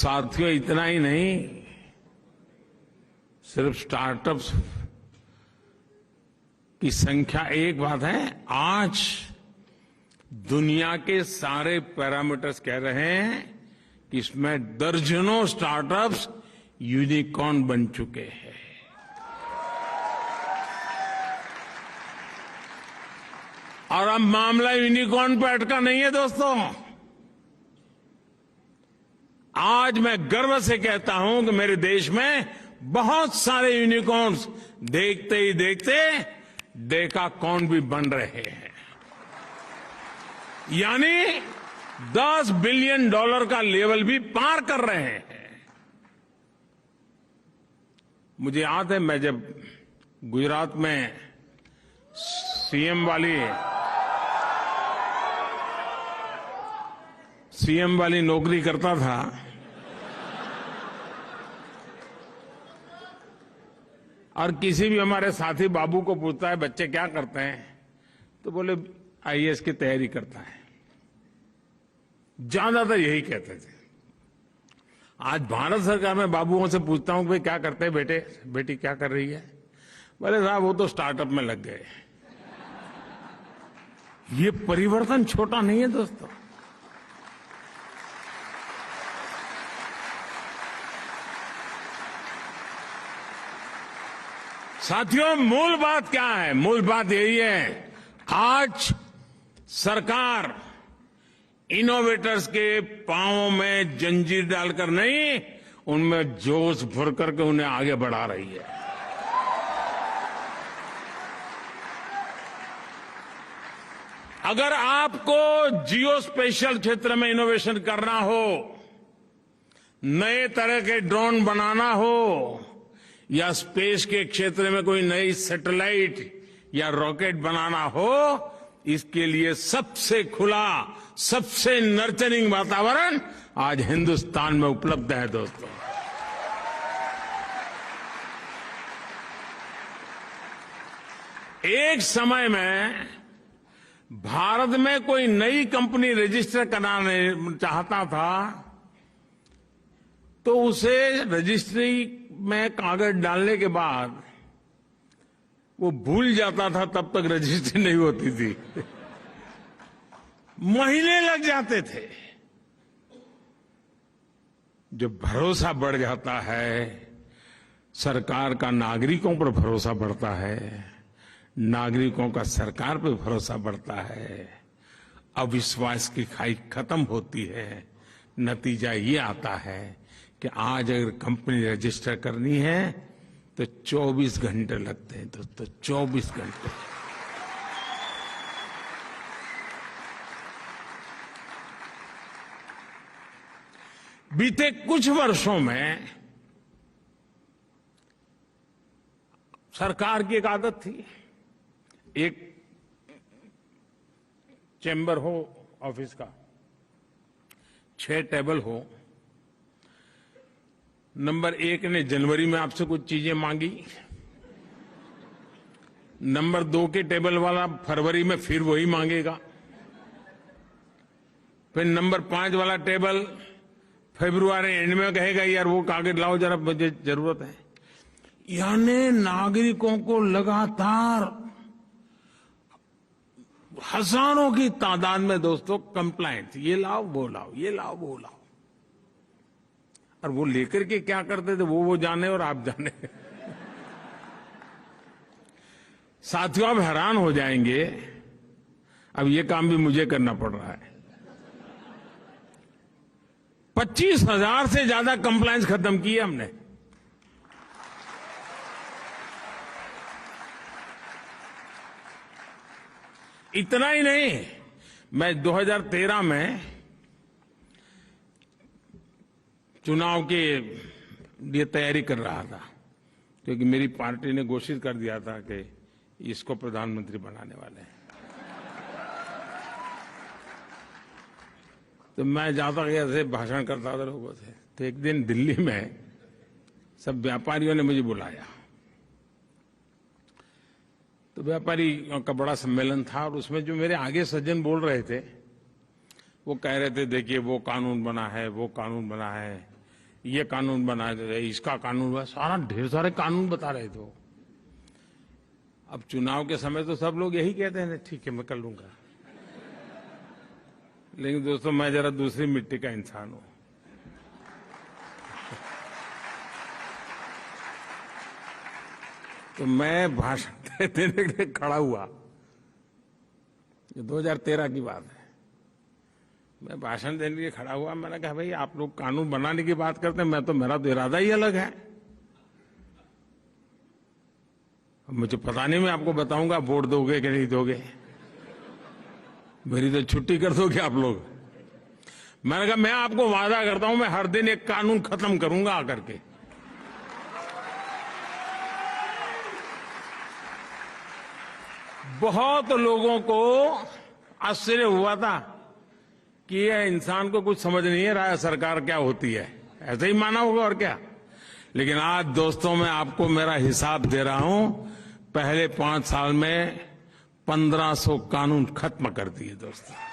साथियों, इतना ही नहीं, सिर्फ स्टार्टअप्स की संख्या एक बात है, आज दुनिया के सारे पैरामीटर्स कह रहे हैं कि इसमें दर्जनों स्टार्टअप्स यूनिकॉर्न बन चुके हैं। और अब मामला यूनिकॉर्न पर अटका नहीं है दोस्तों। आज मैं गर्व से कहता हूं कि मेरे देश में बहुत सारे यूनिकॉर्न्स देखते ही देखते देखा कौन भी बन रहे हैं। यानी $10 बिलियन का लेवल भी पार कर रहे हैं। मुझे याद है, मैं जब गुजरात में सीएम वाली नौकरी करता था, और किसी भी हमारे साथी बाबू को पूछता है बच्चे क्या करते हैं, तो बोले आईएएस की तैयारी करता है। ज्यादातर यही कहते थे। आज भारत सरकार में बाबुओं से पूछता हूं कि क्या करते हैं बेटे, बेटी क्या कर रही है, बोले साहब वो तो स्टार्टअप में लग गए। ये परिवर्तन छोटा नहीं है दोस्तों। साथियों, मूल बात क्या है? मूल बात यही है, आज सरकार इनोवेटर्स के पांवों में जंजीर डालकर नहीं, उनमें जोश भर करके उन्हें आगे बढ़ा रही है। अगर आपको जियो स्पेशल क्षेत्र में इनोवेशन करना हो, नए तरह के ड्रोन बनाना हो, या स्पेस के क्षेत्र में कोई नई सैटेलाइट या रॉकेट बनाना हो, इसके लिए सबसे खुला, सबसे नर्चरिंग वातावरण आज हिंदुस्तान में उपलब्ध है दोस्तों। एक समय में भारत में कोई नई कंपनी रजिस्टर कराने चाहता था तो उसे रजिस्ट्री में कागज डालने के बाद वो भूल जाता था, तब तक रजिस्ट्री नहीं होती थी। महीने लग जाते थे। जब भरोसा बढ़ जाता है, सरकार का नागरिकों पर भरोसा बढ़ता है, नागरिकों का सरकार पर भरोसा बढ़ता है, अविश्वास की खाई खत्म होती है। नतीजा ये आता है कि आज अगर कंपनी रजिस्टर करनी है तो 24 घंटे लगते हैं दोस्तों, 24 घंटे। बीते कुछ वर्षों में सरकार की एक आदत थी, एक चैम्बर हो ऑफिस का, 6 टेबल हो, नंबर 1 ने जनवरी में आपसे कुछ चीजें मांगी, नंबर 2 के टेबल वाला फरवरी में फिर वही मांगेगा, फिर नंबर 5 वाला टेबल फरवरी एंड में कहेगा यार वो कागज लाओ जरा, मुझे जरूरत है। यानी नागरिकों को लगातार हजारों की तादाद में दोस्तों कंप्लाइंट, ये लाओ वो लाओ, ये लाओ वो लाओ, और वो लेकर के क्या करते थे वो जाने और आप जाने। साथियों, आप हैरान हो जाएंगे, अब ये काम भी मुझे करना पड़ रहा है। 25,000 से ज्यादा कंप्लायंस खत्म किए हमने। इतना ही नहीं, मैं 2013 में चुनाव के लिए तैयारी कर रहा था, क्योंकि मेरी पार्टी ने घोषित कर दिया था कि इसको प्रधानमंत्री बनाने वाले हैं। तो मैं जाता गया से भाषण करता था लोगों से। तो एक दिन दिल्ली में सब व्यापारियों ने मुझे बुलाया, तो व्यापारी का बड़ा सम्मेलन था, और उसमें जो मेरे आगे सज्जन बोल रहे थे वो कह रहे थे देखिए वो कानून बना है, वो कानून बना है, ये कानून बना रहे, इसका कानून हुआ, सारा ढेर सारे कानून बता रहे थे। अब चुनाव के समय तो सब लोग यही कहते हैं, ठीक है मैं कर लूंगा। लेकिन दोस्तों, मैं जरा दूसरी मिट्टी का इंसान हूं। तो मैं भाषण देने के लिए खड़ा हुआ, ये 2013 की बात है। मैं भाषण देने के लिए खड़ा हुआ, मैंने कहा भाई आप लोग कानून बनाने की बात करते हैं, मेरा तो इरादा ही अलग है। मुझे पता नहीं, मैं आपको बताऊंगा वोट दोगे कि नहीं दोगे, मेरी तो छुट्टी कर दोगे आप लोग। मैंने कहा मैं आपको वादा करता हूं, मैं हर दिन एक कानून खत्म करूंगा आकर के। बहुत लोगों को आश्चर्य हुआ था कि ये इंसान को कुछ समझ नहीं है रहा, सरकार क्या होती है, ऐसे ही माना होगा और क्या। लेकिन आज दोस्तों, मैं आपको मेरा हिसाब दे रहा हूं, पहले 5 साल में 1500 कानून खत्म कर दिए दोस्तों।